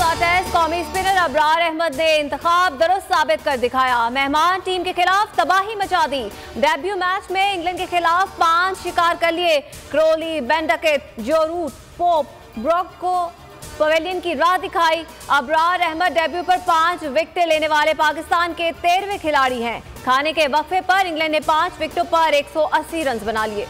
का टेस्ट कौमी स्पिनर अबरार अहमद ने इंतखाब दुरुस्त साबित कर दिखाया। मेहमान टीम के खिलाफ तबाही मचा दी। डेब्यू मैच में इंग्लैंड के खिलाफ 5 शिकार कर लिए। क्रोली, बेंडकेट, जो रूट, पोप, ब्रॉक को पवेलियन की राह दिखाई। अबरार अहमद डेब्यू पर 5 विकेटें लेने वाले पाकिस्तान के 13वें खिलाड़ी हैं। खाने के वक्फे पर इंग्लैंड ने 5 विकेटों पर 180 रन बना लिए।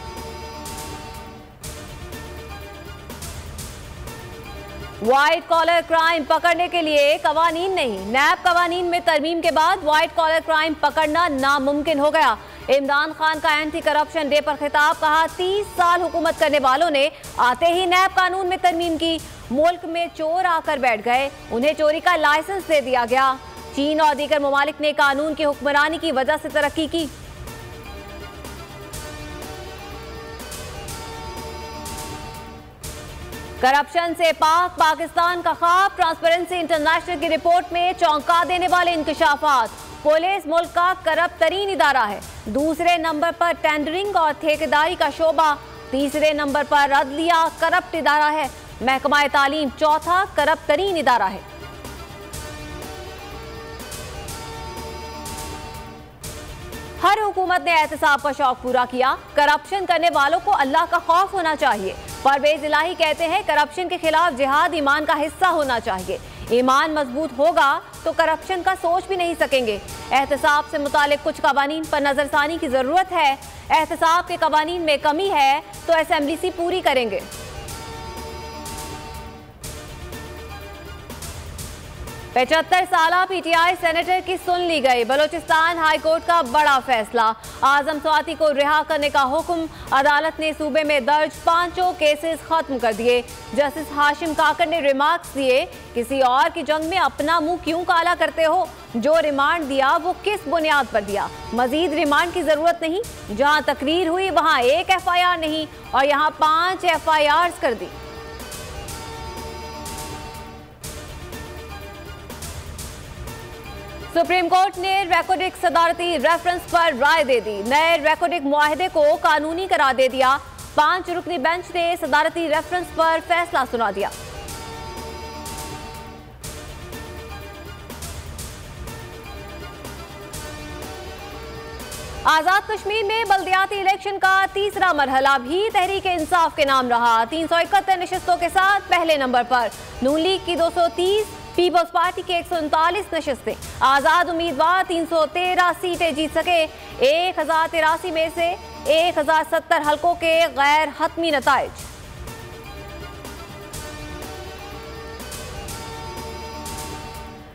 व्हाइट कॉलर क्राइम पकड़ने के लिए कवानीन नहीं, नैब कवानीन में तरमीम के बाद व्हाइट कॉलर क्राइम पकड़ना नामुमकिन हो गया। इमरान खान का एंटी करप्शन डे पर खिताब, कहा 30 साल हुकूमत करने वालों ने आते ही नैब कानून में तरमीम की। मुल्क में चोर आकर बैठ गए, उन्हें चोरी का लाइसेंस दे दिया गया। चीन और दीगर ममालिक ने कानून की हुक्मरानी की वजह से तरक्की की। करप्शन से पाक पाकिस्तान का ख्वाब, ट्रांसपेरेंसी इंटरनेशनल की रिपोर्ट में चौंका देने वाले इंकशाफात। पुलिस मुल्क का करप्ट तरीन इदारा है। दूसरे नंबर पर टेंडरिंग और ठेकेदारी का शोबा, तीसरे नंबर पर अदलिया करप्ट इदारा है। महकमा तालीम चौथा करप्ट तरीन इदारा है। हर हुकूमत ने एहतसाब का शौक पूरा किया। करप्शन करने वालों को अल्लाह का खौफ होना चाहिए। परवेज इलाही कहते हैं करप्शन के खिलाफ जिहाद ईमान का हिस्सा होना चाहिए। ईमान मजबूत होगा तो करप्शन का सोच भी नहीं सकेंगे। एहतसाब से मुतालिक कुछ कवानीन पर नजरसानी की जरूरत है। एहतसाब के कवानीन में कमी है तो असेंबली सी पूरी करेंगे। पचहत्तर साला पीटीआई सेनेटर की सुन ली गई। बलोचिस्तान हाई कोर्ट का बड़ा फैसला, आजम स्वाति को रिहा करने का हुक्म। अदालत ने सूबे में दर्ज 5 केसेस खत्म कर दिए। जस्टिस हाशिम काकर ने रिमार्क्स दिए, किसी और की जंग में अपना मुंह क्यों काला करते हो? जो रिमांड दिया वो किस बुनियाद पर दिया? मजीद रिमांड की जरूरत नहीं। जहां तकरीर हुई वहां 1 FIR नहीं और यहां 5 FIRs कर दी। सुप्रीम कोर्ट ने रेकोडिक सदारती रेफरेंस पर राय दे दी। नए रेकोडिक मुआहदे को कानूनी करार दे दिया। 5 रुकनी बेंच ने सदारती रेफरेंस पर फैसला सुना दिया। आजाद कश्मीर में बल्दियाती इलेक्शन का तीसरा मरहला भी तहरीक इंसाफ के नाम रहा। 371 नशिस्तों के साथ पहले नंबर पर। नून लीग की 230, पीपल्स पार्टी की 139 नशिस्तें। आजाद उम्मीदवार 313 सीटें जीत सके। 1083 में से 1070 हलकों के गैर हतमी नताइज।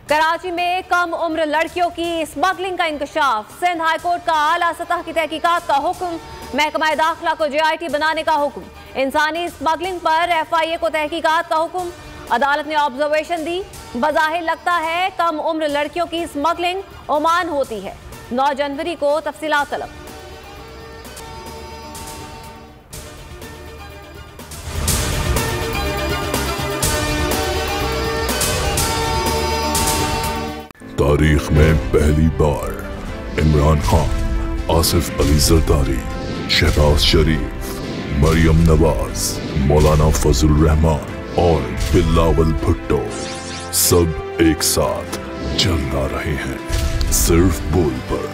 कराची में कम उम्र लड़कियों की स्मगलिंग का इंकशाफ। सिंध हाई कोर्ट का आला सतह की तहकीकात का हुक्म। महकमा दाखिला को JIT बनाने का हुक्म। इंसानी स्मगलिंग पर FIA को तहकीकात का हुक्म। अदालत ने ऑब्जर्वेशन दी, बज़ाहिर लगता है कम उम्र लड़कियों की स्मगलिंग ओमान होती है। 9 जनवरी को तफसीलात तलब। तारीख में पहली बार इमरान खान, आसिफ अली जरदारी, शहबाज शरीफ, मरियम नवाज, मौलाना फजल रहमान और बिलावल भुट्टो सब एक साथ जलना रहे हैं सिर्फ बोल पर।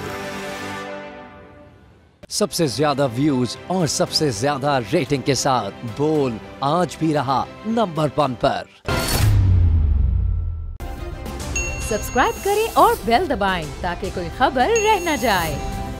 सबसे ज्यादा व्यूज और सबसे ज्यादा रेटिंग के साथ बोल आज भी रहा नंबर 1 पर। सब्सक्राइब करें और बेल दबाएं ताकि कोई खबर रह न जाए।